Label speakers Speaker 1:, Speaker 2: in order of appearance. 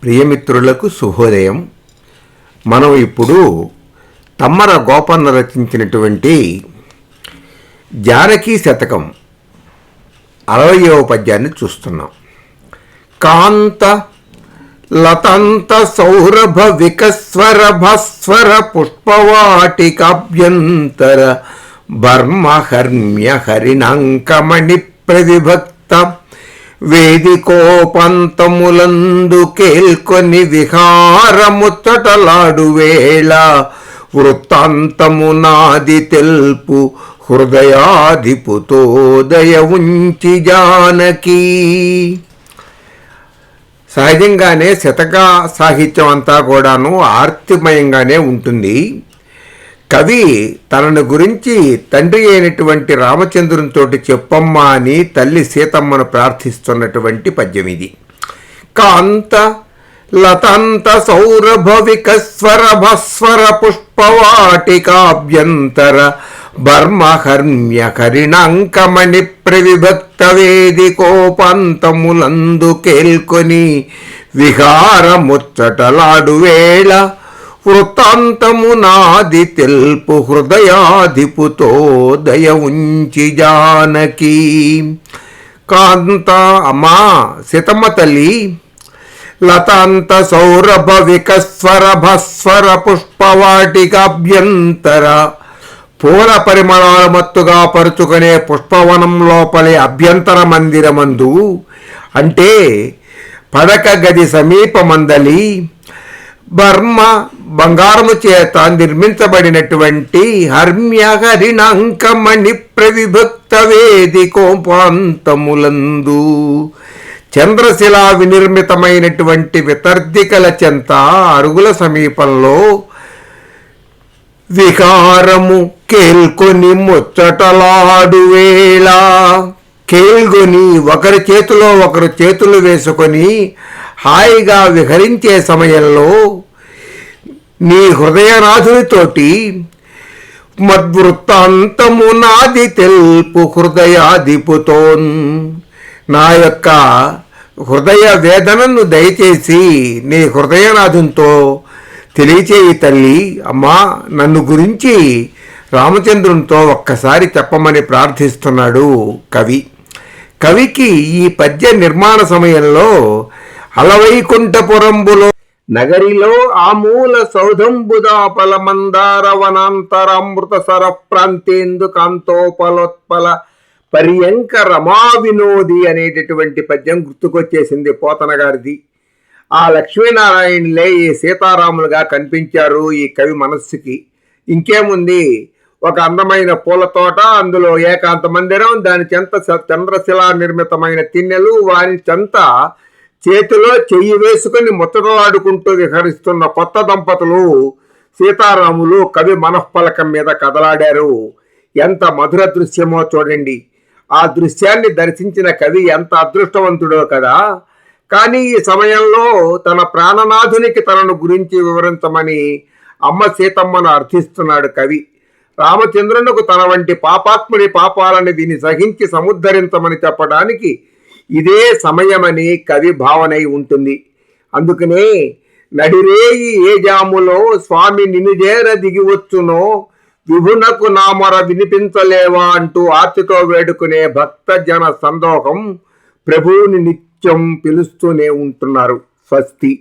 Speaker 1: ప్రియమిత్రులకు శుభోదయం. మనం ఇప్పుడు తమ్మర గోపన్న రచించినటువంటి జానకీ శతకం 60వ పద్యాన్ని చూస్తున్నాం. కాంత లతంత సౌరభ వికస్వర భస్వర పుష్పవాటికాభ్యంతర బర్మహర్మ్య హరిణాంకమణి ప్రవిభక్త వేదికోపంతములందు కేల్కొని విహారముచ్చటలాడు వేళ వృత్తాంతము నాది తెల్పు హృదయాధిపుతో దయ ఉంచి జానకి. సహజంగానే శతక సాహిత్యం అంతా కూడాను ఆర్తిమయంగానే ఉంటుంది. కవి తనను గురించి తండ్రి అయినటువంటి రామచంద్రునితో చెప్పమ్మా అని తల్లి సీతమ్మను ప్రార్థిస్తున్నటువంటి పద్యం ఇది. కాంత లతంత సౌరభ వికస్వర భస్వర పుష్పవాటికాభ్యంతర బర్మహర్మ్య హరిణాంకమణి ప్రవిభక్త వేదికోపంతములందు కేల్కొని విహారముచ్చటలాడు వేళ వృత్తాంతము నాది తెల్పు హృదయాధిపుతో దయ ఉంచి జానకి. కాంత అమ్మా సీతమ్మ తల్లి, లతాంత సౌరభ వికస్వర భస్వర పుష్పవాటికాభ్యంతర పూల పరిమళాల మత్తుగా పరుచుకునే పుష్పవనం లోపలి అభ్యంతర మందిరమందు అంటే పడక గది సమీపమందలి బర్మ బంగారము చేత నిర్మించబడినటువంటి హర్మ్య హరిణాంకమణి ప్రవిభక్త వేదికోపాంతములందు చంద్రశిలా వినిర్మితమైనటువంటి వితర్దికల చెంత అరుగుల సమీపంలో వికారము కేల్కొని ముచ్చటలాడు వేళ కేల్గొని ఒకరి చేతిలో ఒకరు చేతులు వేసుకొని హాయిగా విహరించే సమయంలో నీ హృదయనాథునితోటి మద్వృత్తాంతము నాది తెల్పు హృదయాధిపుతోన్, నా యొక్క హృదయ వేదనను దయచేసి నీ హృదయనాథునితో తెలియచేయి తల్లి. అమ్మా నన్ను గురించి రామచంద్రునితో ఒక్కసారి చెప్పమని ప్రార్థిస్తున్నాడు కవి. కవికి ఈ పద్య నిర్మాణ సమయంలో అలవైకుంఠపురంబులో నగరిలో ఆమూల సౌధంబుదాపల మందార వనాంతరామృత సర ప్రాంతేందు కాంతోపలోత్పల పర్యంక రమా వినోది అనేటటువంటి పద్యం గుర్తుకొచ్చేసింది పోతన గారిది. ఆ లక్ష్మీనారాయణులే ఈ సీతారాములుగా కనిపించారు ఈ కవి మనస్సుకి. ఇంకేముంది, ఒక అందమైన పూల తోట, అందులో ఏకాంత మందిరం, దాని చెంత చంద్రశిలా నిర్మితమైన తిన్నెలు, వారి చెంత చేతిలో చెయ్యి వేసుకుని ముచ్చటలాడుకుంటూ విహరిస్తున్న కొత్త దంపతులు సీతారాములు కవి మనఃపలకం మీద కదలాడారు. ఎంత మధుర దృశ్యమో చూడండి. ఆ దృశ్యాన్ని దర్శించిన కవి ఎంత అదృష్టవంతుడో కదా. కానీ ఈ సమయంలో తన ప్రాణనాథునికి తనను గురించి వివరించమని అమ్మ సీతమ్మను అర్థిస్తున్నాడు కవి. రామచంద్రునకు తన వంటి పాపాత్ముడి పాపాలను విని సహించి సముద్ధరించమని చెప్పడానికి ఇదే సమయమని కవి భావనై ఉంటుంది. అందుకనే నడిరేయి ఏ జాములో స్వామి నినుజేర దిగివచ్చునో విభునకు నామర వినిపించలేవా అంటూ ఆర్తితో వేడుకునే భక్త జన సందోహం ప్రభువుని నిత్యం పిలుస్తూనే ఉంటున్నారు. స్వస్తి.